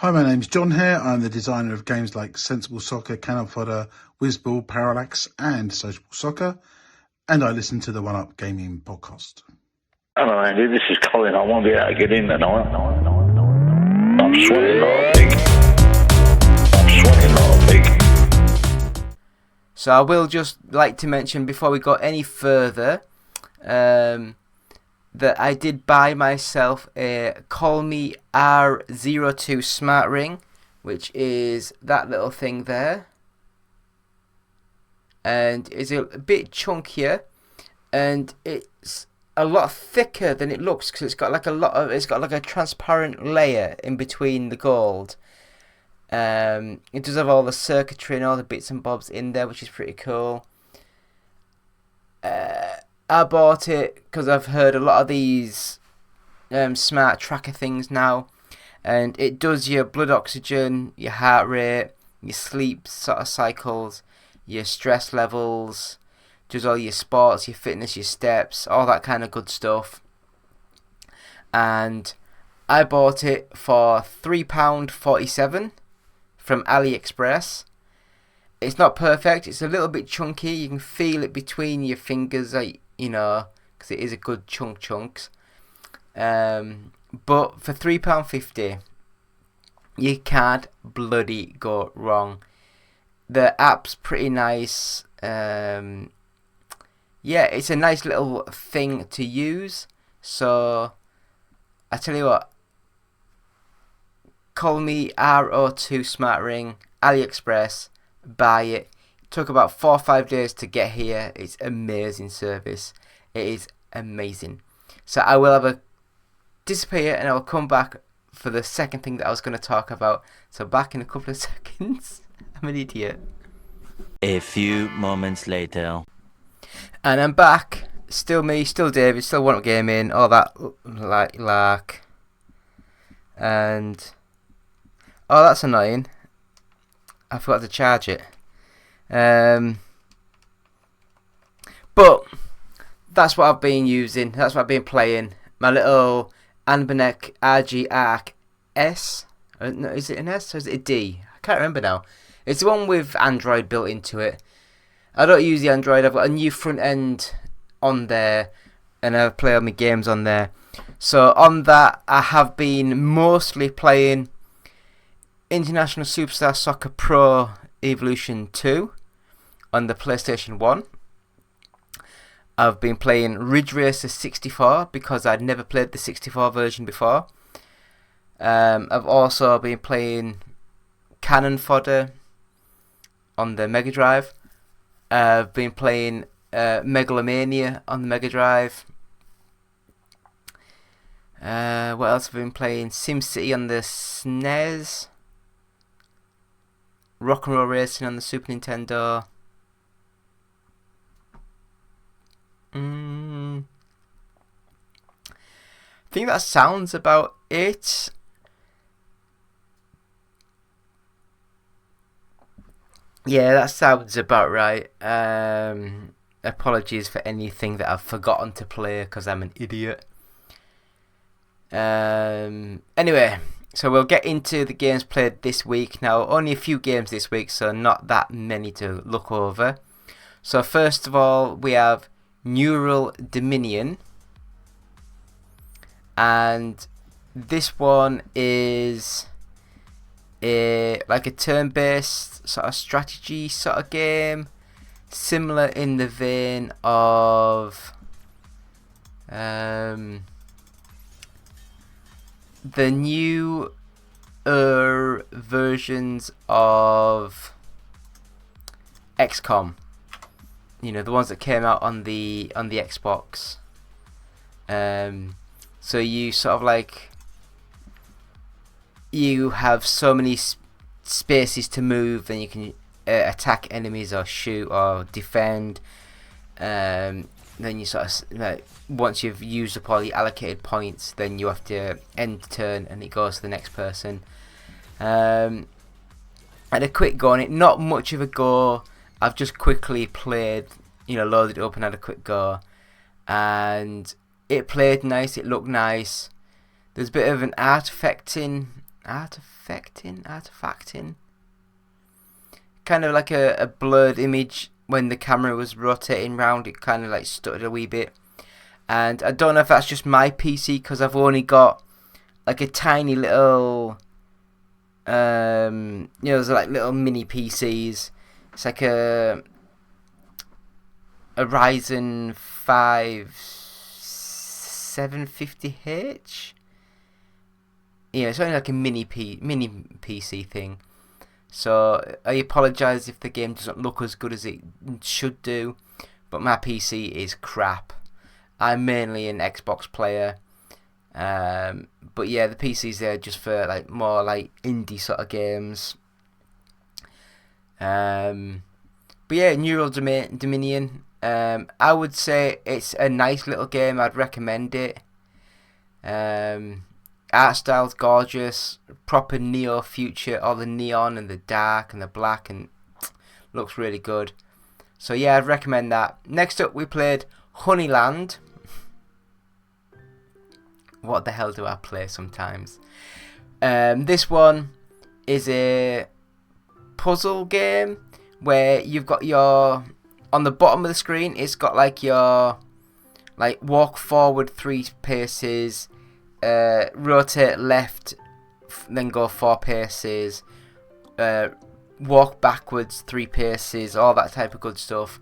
Hi, my name's John here. I'm the designer of games like Sensible Soccer, Cannon Fodder, Whizball, Parallax and Sociable Soccer, and I listen to the One Up Gaming podcast. Hello Andy, this is Colin. I won't be able to get in tonight. I'm sweating like a pig. So I will just like to mention before we go any further that I did buy myself a Colmi R02 Smart Ring, which is that little thing there, and it's a bit chunkier, and it's a lot thicker than it looks because it's got like a transparent layer in between the gold. It does have all the circuitry and all the bits and bobs in there, which is pretty cool. I bought it because I've heard a lot of these smart tracker things now, and it does your blood oxygen, your heart rate, your sleep sort of cycles, your stress levels, does all your sports, your fitness, your steps, all that kind of good stuff. And I bought it for £3.47 from AliExpress. It's not perfect, it's a little bit chunky, you can feel it between your fingers, because it is a good chunks. But for £3.50, you can't bloody go wrong. The app's pretty nice. It's a nice little thing to use. So I tell you what, Colmi R02 Smart Ring, AliExpress, buy it. Took about 4 or 5 days to get here. It's amazing service. It is amazing. So I will have a disappear and I will come back for the second thing that I was going to talk about. So back in a couple of seconds. I'm an idiot. A few moments later. And I'm back. Still me, still David, still One Up Gaming, all that lark. And oh, that's annoying. I forgot to charge it. But that's what I've been using. That's what I've been playing. My little Anbernic RG ARC S. No, is it an S or is it a D? I can't remember now. It's the one with Android built into it. I don't use the Android. I've got a new front end on there, and I play all my games on there. So on that, I have been mostly playing International Superstar Soccer Pro Evolution 2 on the PlayStation 1. I've been playing Ridge Racer 64 because I'd never played the 64 version before. I've also been playing Cannon Fodder on the Mega Drive. I've been playing Megalomania on the Mega Drive. What else have I been playing? SimCity on the SNES. Rock and Roll Racing on the Super Nintendo. I think that sounds about it. Yeah, that sounds about right. Apologies for anything that I've forgotten to play because I'm an idiot. Anyway, so we'll get into the games played this week. Now, only a few games this week, so not that many to look over. So first of all, we have Neural Dominion. And this one is like a turn-based sort of strategy sort of game, similar in the vein of the new versions of XCOM. You know, the ones that came out on the Xbox. So you sort of like, you have so many spaces to move, and you can attack enemies or shoot or defend. Then you sort of like, once you've used up all the allocated points, then you have to end turn and it goes to the next person. Had a quick go on it, not much of a go. I've just quickly played, loaded it up and had a quick go, and it played nice, it looked nice. There's a bit of an artifacting artifacting. Kind of like a blurred image when the camera was rotating round. It kind of like stuttered a wee bit. And I don't know if that's just my PC, because I've only got like a tiny little, there's like little mini PCs. It's like a Ryzen 5 750H. It's only like a mini PC thing. So I apologise if the game doesn't look as good as it should do, but my PC is crap. I'm mainly an Xbox player, but yeah, the PC's there just for like more like indie sort of games. But yeah, Neural Dominion. I would say it's a nice little game. I'd recommend it. Art style's gorgeous, proper neo future, all the neon and the dark and the black, and looks really good. So yeah, I'd recommend that. Next up, we played Honeyland. What the hell do I play sometimes? This one is a puzzle game where you've got your, on the bottom of the screen, it's got like your, like walk forward 3 paces, rotate left, then go 4 paces, walk backwards 3 paces, all that type of good stuff.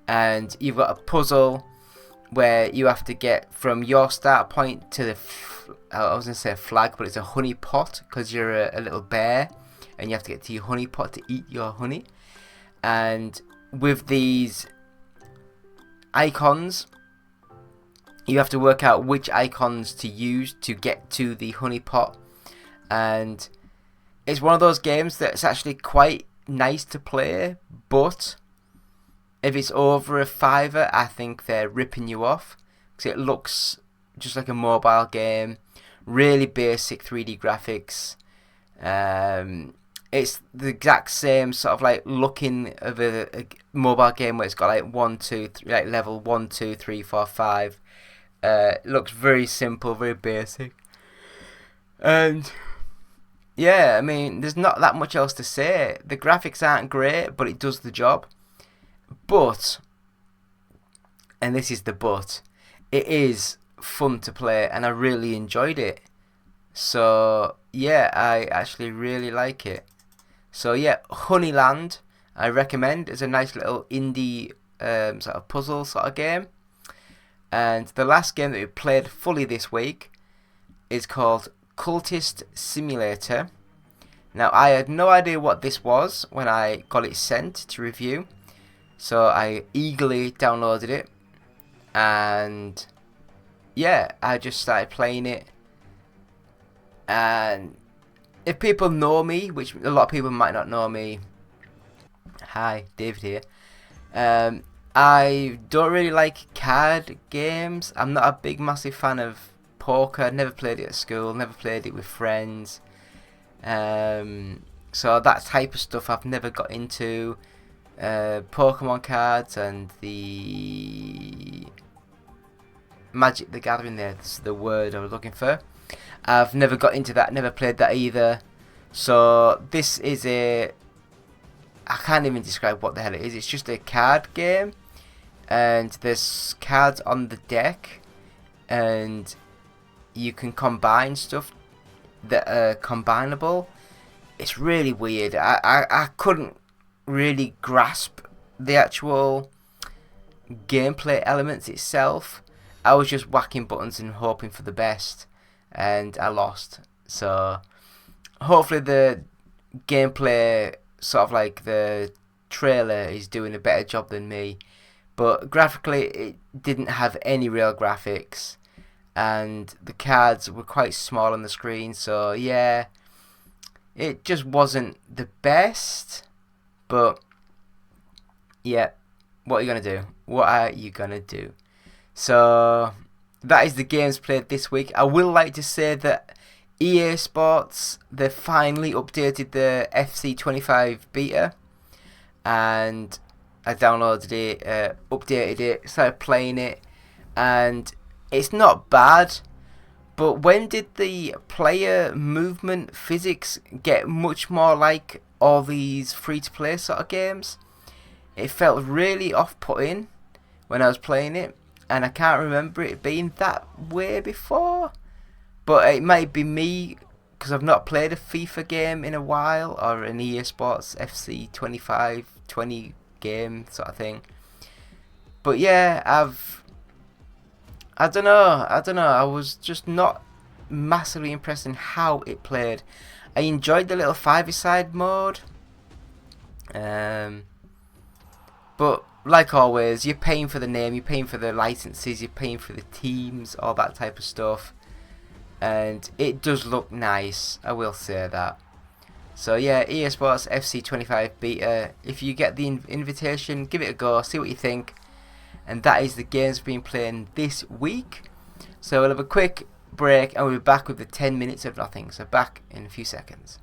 And you've got a puzzle where you have to get from your start point to the, I was going to say a flag, but it's a honey pot, because you're a little bear, and you have to get to your honey pot to eat your honey. And with these icons, you have to work out which icons to use to get to the honey pot. And it's one of those games that's actually quite nice to play, but if it's over a £5, I think they're ripping you off, because it looks just like a mobile game, really basic 3D graphics. It's the exact same sort of like looking of a mobile game where it's got like 1, 2, 3, like level 1, 2, 3, 4, 5. It looks very simple, very basic, and yeah, I mean, there's not that much else to say. The graphics aren't great, but it does the job. But, and this is the but, it is fun to play, and I really enjoyed it. So yeah, I actually really like it. So yeah, Honeyland, I recommend. It's a nice little indie sort of puzzle sort of game. And the last game that we played fully this week is called Cultist Simulator. Now, I had no idea what this was when I got it sent to review, so I eagerly downloaded it, and yeah, I just started playing it. And if people know me, which a lot of people might not know me, hi, David here, I don't really like card games. I'm not a big massive fan of poker. Never played it at school, never played it with friends. So that type of stuff I've never got into. Pokemon cards and the Magic the Gathering, that's the word I was looking for. I've never got into that, never played that either. So this is I can't even describe what the hell it is. It's just a card game, and there's cards on the deck, and you can combine stuff that are combinable. It's really weird. I couldn't really grasp the actual gameplay elements itself. I was just whacking buttons and hoping for the best, and I lost. So hopefully the gameplay, sort of like the trailer, is doing a better job than me. But graphically, it didn't have any real graphics, and the cards were quite small on the screen. So yeah, it just wasn't the best. But yeah, what are you gonna do? What are you gonna do? So that is the games played this week. I will like to say that EA Sports, they finally updated the FC25 beta, and I downloaded it, updated it, started playing it, and it's not bad, But when did the player movement physics get much more like all these free-to-play sort of games? It felt really off-putting when I was playing it, and I can't remember it being that way before. But it might be me, because I've not played a FIFA game in a while, or an EA Sports FC 25-20 game sort of thing. But yeah, I don't know. I was just not massively impressed in how it played. I enjoyed the little 5-a-side mode. But like always, you're paying for the name, you're paying for the licenses, you're paying for the teams, all that type of stuff. And it does look nice, I will say that. So yeah, EA Sports FC 25 Beta. If you get the invitation, give it a go, see what you think. And that is the games we've been playing this week. So we'll have a quick break and we'll be back with the 10 minutes of nothing. So back in a few seconds.